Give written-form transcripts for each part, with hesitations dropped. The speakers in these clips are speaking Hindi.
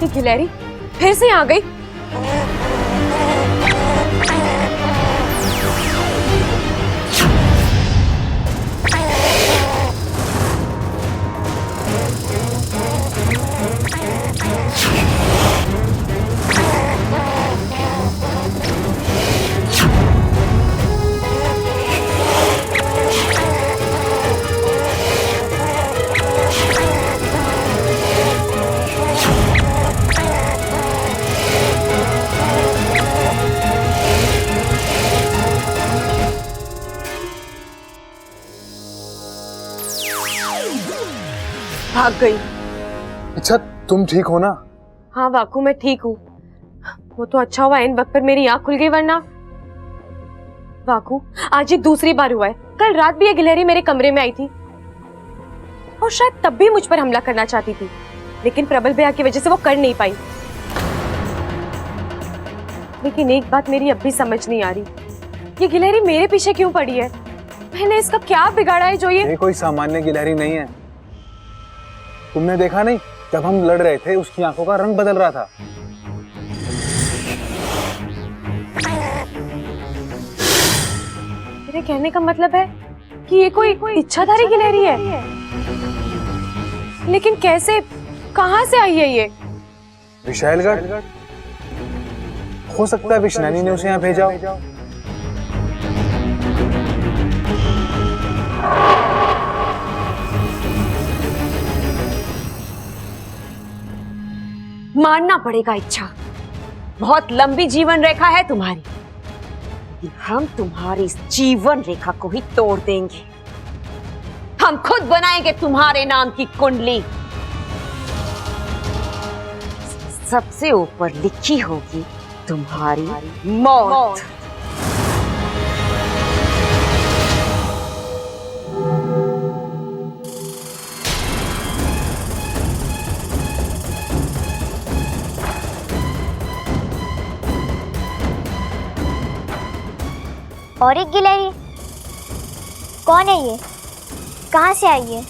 ये गिलहरी फिर से आ गई। भाग गई। अच्छा तुम ठीक हो ना? हाँ वाकू मैं ठीक हूँ। वो तो अच्छा हुआ इन वक्त पर मेरी आँख खुल गई, वरना वाकू आज ये दूसरी बार हुआ है। कल रात भी ये गिलहरी मेरे कमरे में आई थी और शायद तब भी मुझ पर हमला करना चाहती थी, लेकिन प्रबल भैया की वजह से वो कर नहीं पाई। लेकिन एक बात मेरी अब भी समझ नहीं आ रही, ये गिलहरी मेरे पीछे क्यों पड़ी है? मैंने इसका क्या बिगाड़ा है जो ये कोई सामान्य गिलहरी नहीं है। तुमने देखा नहीं, जब हम लड़ रहे थे उसकी आंखों का रंग बदल रहा था। मेरे कहने का मतलब है कि ये कोई इच्छाधारी गिलहरी है। लेकिन कैसे, कहां से आई है ये? विशालगढ़। हो सकता है विष्णु ने उसे यहाँ भेजा हो। मानना पड़ेगा इच्छा, बहुत लंबी जीवन रेखा है तुम्हारी। हम तुम्हारी इस जीवन रेखा को ही तोड़ देंगे। हम खुद बनाएंगे तुम्हारे नाम की कुंडली। सबसे ऊपर लिखी होगी तुम्हारी मौत। और एक गिलहरी, कौन है ये? कहाँ से आई है?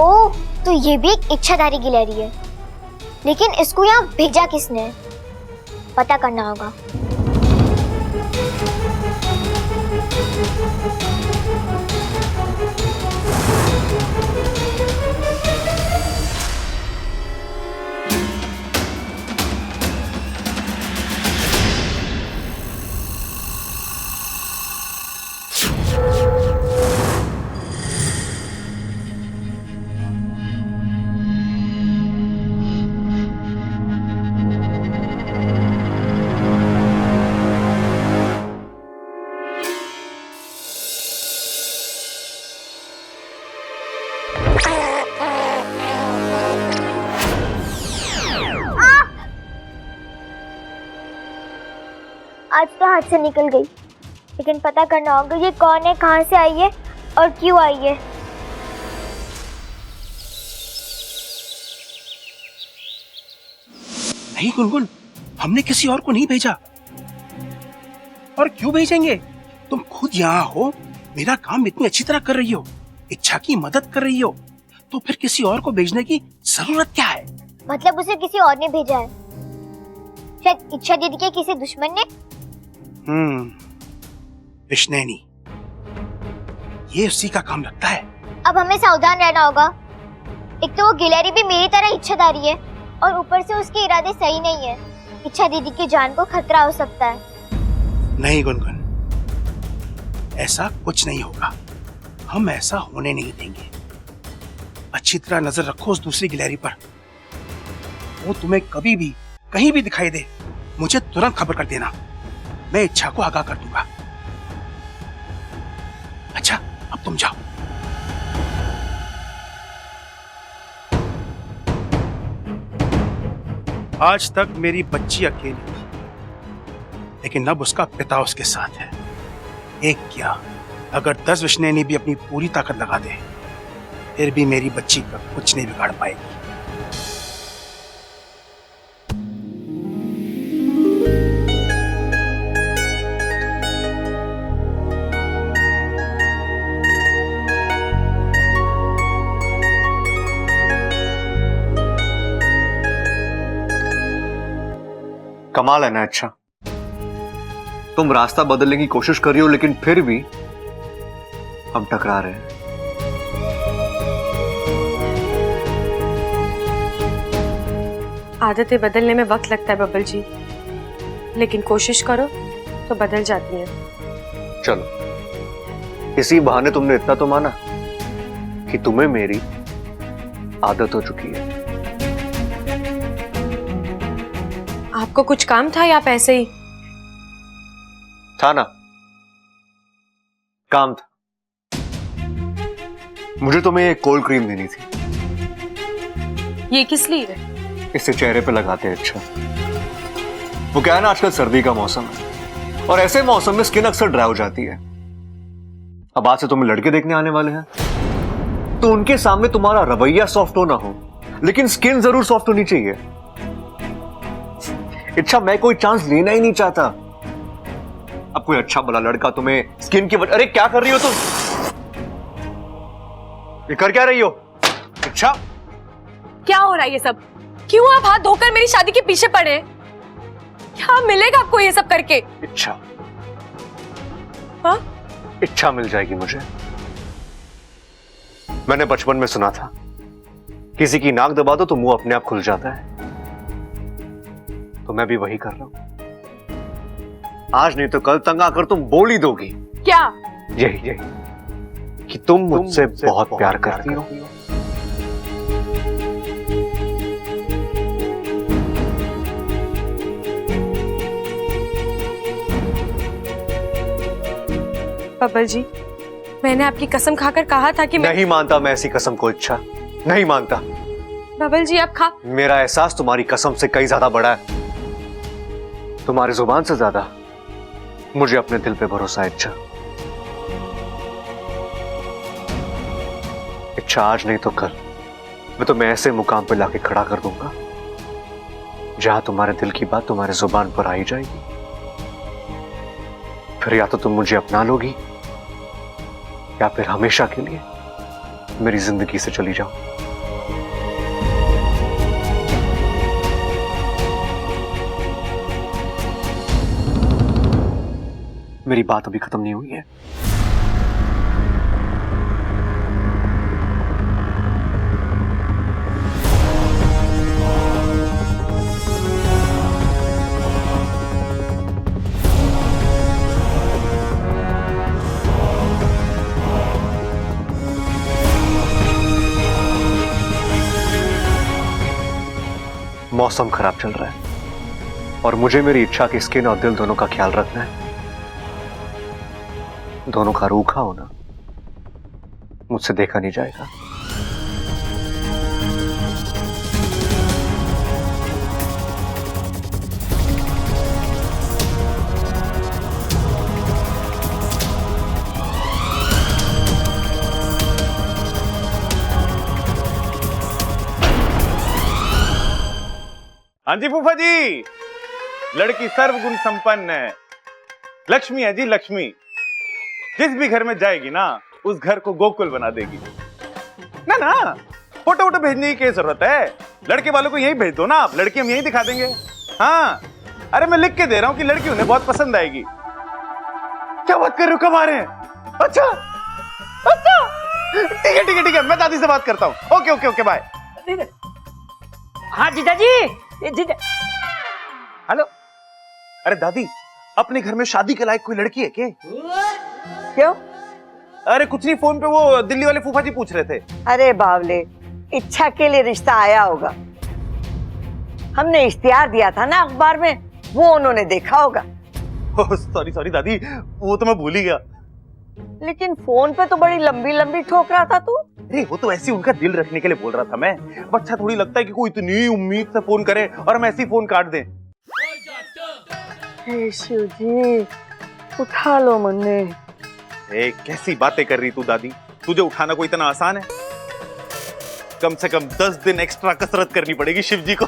ओह, तो ये भी एक इच्छाधारी गिलहरी है। लेकिन इसको यहाँ भेजा किसने? पता करना होगा। आज तो हाथ से निकल गई, लेकिन पता करना होगा ये कौन है, कहाँ से आई है और क्यों आई है। नहीं गुनगुन, हमने किसी और को नहीं भेजा। और क्यों भेजेंगे? तुम खुद यहाँ हो, मेरा काम इतनी अच्छी तरह कर रही हो, इच्छा की मदद कर रही हो, तो फिर किसी और को भेजने की जरूरत क्या है? मतलब उसे किसी और ने भेजा है, शायद इच्छा दीदी के किसी दुश्मन ने। विष्णेनी, ये उसी का काम लगता है। अब हमें सावधान रहना होगा। एक तो वो गिलहरी भी मेरी तरह इच्छाधारी है और ऊपर से उसके इरादे सही नहीं है। इच्छा दीदी की जान को खतरा हो सकता है। नहीं गुनगुन, ऐसा कुछ नहीं होगा। हम ऐसा होने नहीं देंगे। अच्छी तरह नजर रखो उस दूसरी गिलहरी पर। वो तुम्हें कभी भी कहीं भी दिखाई दे, मुझे तुरंत खबर कर देना। मैं इच्छा को आगाह कर दूंगा। अच्छा, अब तुम जाओ। आज तक मेरी बच्ची अकेली थी, लेकिन अब उसका पिता उसके साथ है। एक क्या, अगर 10 विष्णेनी भी अपनी पूरी ताकत लगा दे, फिर भी मेरी बच्ची का कुछ नहीं बिगाड़ पाएगी। कमाल है ना अच्छा, तुम रास्ता बदलने की कोशिश कर रही हो लेकिन फिर भी हम टकरा रहे हैं। आदतें बदलने में वक्त लगता है बबल जी, लेकिन कोशिश करो तो बदल जाती हैं। चलो, इसी बहाने तुमने इतना तो माना कि तुम्हें मेरी आदत हो चुकी है। आपको कुछ काम था या आप ऐसे ही? था ना, काम था। मुझे तुम्हें एक कोल्ड क्रीम देनी थी। ये किस लिए? इससे चेहरे पे लगाते हैं अच्छा। वो क्या है ना, आजकल सर्दी का मौसम है और ऐसे मौसम में स्किन अक्सर ड्राई हो जाती है। अब आज से तुम्हें लड़के देखने आने वाले हैं तो उनके सामने तुम्हारा रवैया सॉफ्ट हो ना हो, लेकिन स्किन जरूर सॉफ्ट होनी चाहिए। अच्छा, मैं कोई चांस लेना ही नहीं चाहता। अब कोई अच्छा भला लड़का तुम्हें स्किन की अरे क्या कर रही हो तुम? ये कर क्या रही हो? अच्छा, क्या हो रहा है ये सब? क्यों आप हाथ धोकर मेरी शादी के पीछे पड़े हैं? क्या मिलेगा आपको ये सब करके? इच्छा, हाँ? इच्छा मिल जाएगी मुझे। मैंने बचपन में सुना था, किसी की नाक दबा दो तो मुंह अपने आप खुल जाता है। तो मैं भी वही कर रहा हूं। आज नहीं तो कल तंग आकर तुम बोल ही दोगी। क्या? यही कि तुम मुझसे बहुत प्यार करती हो। बबल जी, मैंने आपकी कसम खाकर कहा था कि नहीं मानता मैं ऐसी कसम को इच्छा, नहीं मानता। बबल जी, आप मेरा एहसास तुम्हारी कसम से कई ज्यादा बड़ा है। तुम्हारी जुबान से ज्यादा मुझे अपने दिल पे भरोसा है इच्छा। इच्छा, आज नहीं तो कल मैं तुम्हें ऐसे मुकाम पे लाके खड़ा कर दूंगा जहां तुम्हारे दिल की बात तुम्हारे जुबान पर आई जाएगी। फिर या तो तुम मुझे अपना लोगी या फिर हमेशा के लिए मेरी जिंदगी से चली जाओ। मेरी बात अभी खत्म नहीं हुई है। मौसम खराब चल रहा है और मुझे मेरी इच्छा की स्किन और दिल दोनों का ख्याल रखना है। दोनों का रूखा होना मुझसे देखा नहीं जाएगा। हाँ जी फूफा जी, लड़की सर्वगुण संपन्न है, लक्ष्मी है जी लक्ष्मी। जिस भी घर में जाएगी ना, उस घर को गोकुल बना देगी। ना ना, फोटो वोटो भेजने की क्या जरूरत है? लड़के वालों को यही भेज दो ना आप, लड़की हम यही दिखा देंगे। हाँ, अरे मैं लिख के दे रहा हूँ कि लड़की उन्हें बहुत पसंद आएगी। क्या बात कर रहे हो, कब आ रहे हैं? अच्छा अच्छा, ठीक है ठीक है ठीक है, मैं दादी से बात करता हूँ। Okay okay okay, bye. हाँ जीजा जी, जीजा। हेलो, अरे दादी, अपने घर में शादी के लायक कोई लड़की है क्या? क्यों? अरे कुछ नहीं, फोन पे वो दिल्ली वाले फूफा जी पूछ रहे थे। अरे बावले, इच्छा के लिए रिश्ता आया होगा। हमने इश्तिहार दिया था ना अखबार में, वो उन्होंने देखा होगा। सॉरी सॉरी दादी, वो तो मैं भूल ही गया। लेकिन फोन पे तो बड़ी लंबी लंबी ठोक रहा था तू। अरे वो तो ऐसे उनका दिल रखने के लिए बोल रहा था मैं। अब अच्छा थोड़ी लगता है कि कोई इतनी उम्मीद से फोन करे और हम ऐसे ही फोन काट दें। हे शिव जी, उठा लो मन्ने। कैसी बातें कर रही तू दादी, तुझे उठाना कोई इतना आसान है? कम से कम 10 दिन एक्स्ट्रा कसरत करनी पड़ेगी शिव जी को।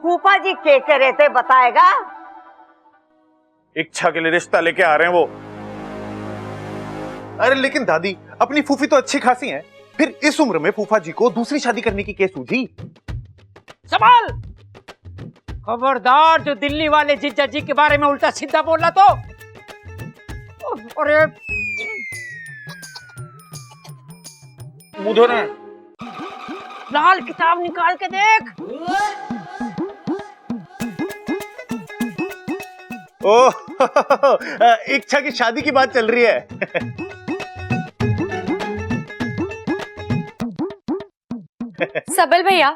फूफा जी के कह रहे थे, बताएगा? इच्छा के लिए रिश्ता लेके आ रहे हैं वो। अरे लेकिन दादी, अपनी फूफी तो अच्छी खासी हैं, फिर इस उम्र में फूफा जी को दूसरी शादी करने की क्या सूझी? संभाल, खबरदार जो दिल्ली वाले जीजा जी के बारे में उल्टा सीधा बोला तो। अरे मुंह धो रहा है। लाल किताब निकाल के देख। ओह इच्छा की शादी की बात चल रही है। सबल भैया,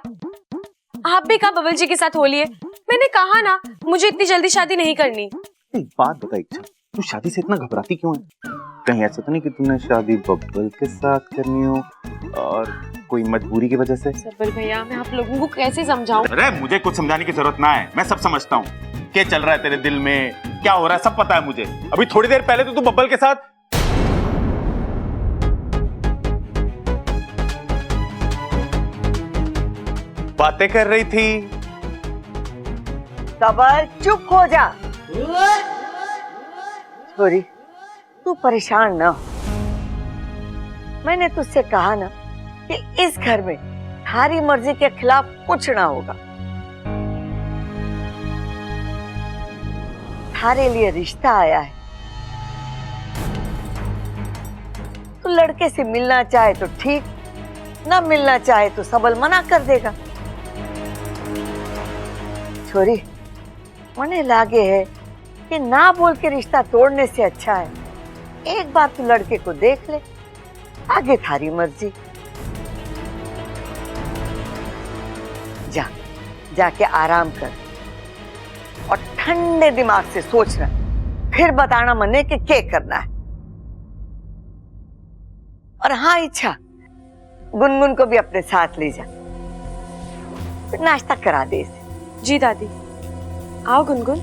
आप भी कहा बबल जी के साथ होली है? मैंने कहा ना, मुझे इतनी जल्दी शादी नहीं करनी। एक बात बता इच्छा, तू शादी से इतना घबराती क्यों है? कहीं ऐसा तो नहीं कि तुमने शादी बब्बल के साथ करनी हो और कोई मजबूरी की वजह से? सबल भैया, मैं आप लोगों को कैसे समझाऊं? अरे मुझे कुछ समझाने की जरूरत ना है, मैं सब समझता हूँ। क्या चल रहा है तेरे दिल में, क्या हो रहा है, सब पता है मुझे। अभी थोड़ी देर पहले तो तू बब्बल के साथ बातें कर रही थी। सबर, चुप हो जा। छोरी, तू परेशान ना हो। मैंने तुझसे कहा ना कि इस घर में थारी मर्जी के खिलाफ कुछ ना होगा। थारे लिए रिश्ता आया है। तू लड़के से मिलना चाहे तो ठीक, ना मिलना चाहे तो सबल मना कर देगा। छोरी, मने लागे है कि ना बोल के रिश्ता तोड़ने से अच्छा है एक बार तू लड़के को देख ले, आगे थारी मर्जी। जा, जाके आराम कर और ठंडे दिमाग से सोचना, फिर बताना मने कि क्या करना है। और हाँ इच्छा, गुनगुन को भी अपने साथ ले जा, फिर नाश्ता करा दे इसे। जी दादी। आओ गुनगुन।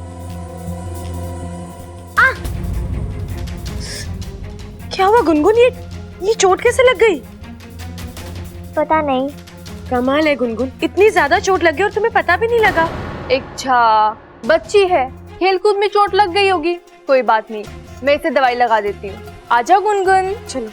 क्या हुआ गुनगुन, ये चोट कैसे लग गई? पता नहीं। कमाल है गुनगुन, इतनी ज्यादा चोट लग गई और तुम्हें पता भी नहीं लगा। अच्छा, बच्ची है, खेलकूद में चोट लग गई होगी। कोई बात नहीं, मैं इसे दवाई लगा देती हूँ। आजा गुनगुन। चलो।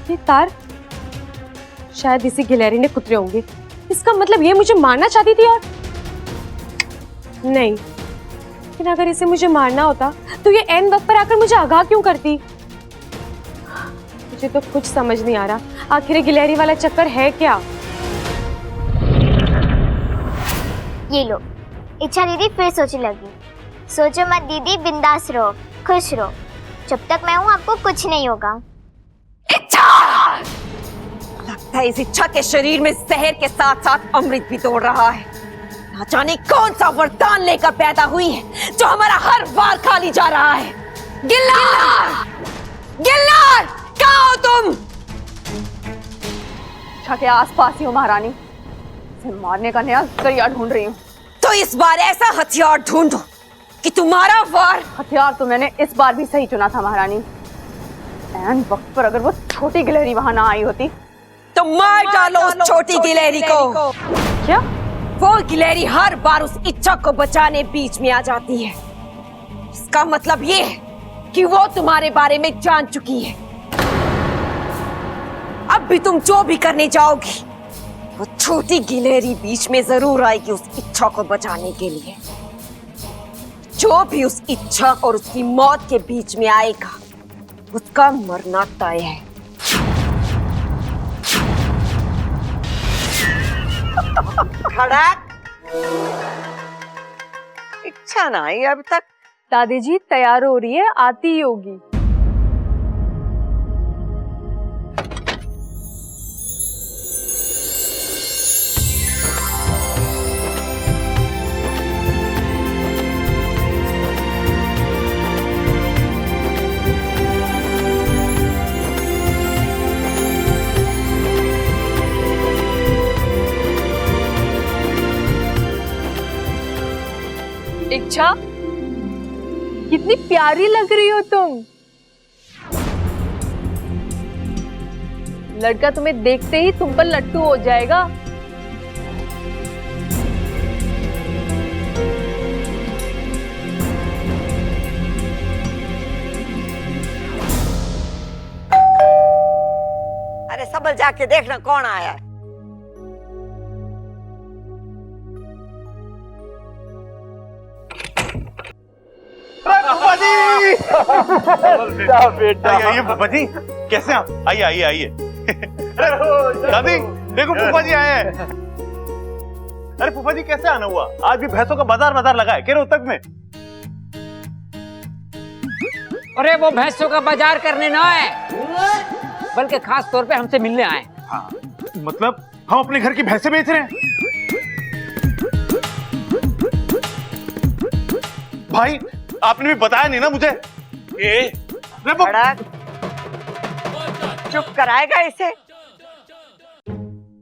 ये तार शायद इसी गिलहरी ने कुतरे होंगे। इसका मतलब ये मुझे मारना चाहती थी। और नहीं, लेकिन अगर इसे मुझे मारना होता तो ये एन वक्त पर आकर मुझे आगाह क्यों करती? मुझे तो कुछ समझ नहीं आ रहा, आखिर ये गिलहरी वाला चक्कर है क्या? ये लो, इच्छा दीदी फिर सोचने लगी। सोचो मत दीदी, बिंदास रहो, खुश रहो। जब तक मैं हूँ आपको कुछ नहीं होगा। इच्छा! लगता है इस इच्छा के शरीर में जहर के साथ साथ अमृत भी दौड़ रहा है। ना जाने कौन सा वरदान लेकर पैदा हुई है जो हमारा हर बार खाली जा रहा है। गिल्लार! गिल्लार! कहाँ हो तुम? इच्छा के आसपास ही हो महारानी, इसे मारने का नया जरिया ढूंढ रही हूँ। तो इस बार ऐसा हथियार ढूंढो कि तुम्हारा वार। हथियार तो मैंने इस बार भी सही चुना था महारानी। ऐन वक्त पर अगर वो छोटी गिलहरी वहां ना आई होती तो मार डालो उस छोटी गिलहरी को। क्या? वो गिलहरी हर बार उस इच्छा को बचाने बीच में आ जाती है। इसका मतलब ये है कि वो तुम्हारे बारे में जान चुकी है। अब भी तुम जो भी करने जाओगी, वो छोटी गिलहरी बीच में जरूर आएगी उस इच्छा को बचाने के लिए। जो भी उस इच्छा और उसकी मौत के बीच में आएगा, उसका मरना तय है। खड़क! इच्छा ना आई अभी तक। दादी जी तैयार हो रही है, आती ही होगी। इच्छा, कितनी प्यारी लग रही हो तुम। लड़का तुम्हें देखते ही तुम पर लट्टू हो जाएगा। अरे सबल जाके देखना कौन आया है। आइए फूफा जी, कैसे आप? आइए आइए आइए। दादी देखो फूफा जी आए हैं। अरे फूफा जी कैसे आना हुआ? आज भी भैंसों का बाजार लगा है क्या रोहतक में? अरे वो भैंसों का बाजार करने ना है, बल्कि खास तौर पे हमसे मिलने आए। हाँ, मतलब हम अपने घर की भैंसे बेच रहे हैं? भाई आपने भी बताया नहीं ना मुझे। खड़क! चुप कराएगा इसे,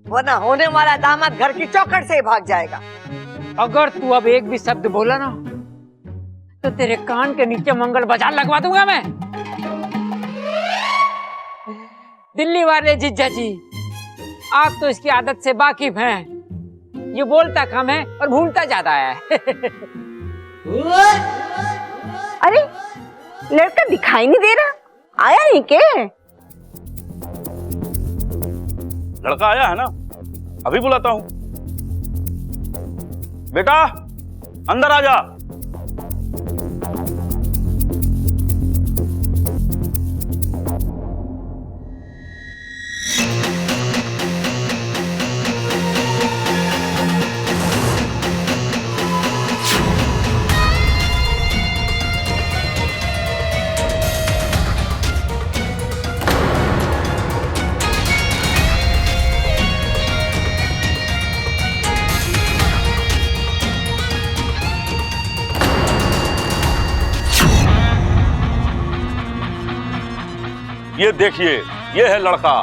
वरना होने वाला दामाद घर की चौखट से ही भाग जाएगा। अगर तू अब एक भी शब्द बोला ना तो तेरे कान के नीचे मंगल बाजार लगवा दूंगा मैं। दिल्ली वाले जीजा जी, आप तो इसकी आदत से वाकिफ हैं। ये बोलता कम है और भूलता ज्यादा है। अरे लड़का दिखाई नहीं दे रहा, आया नहीं के? लड़का आया है ना, अभी बुलाता हूं। बेटा अंदर आ जा। ये देखिए, ये है लड़का।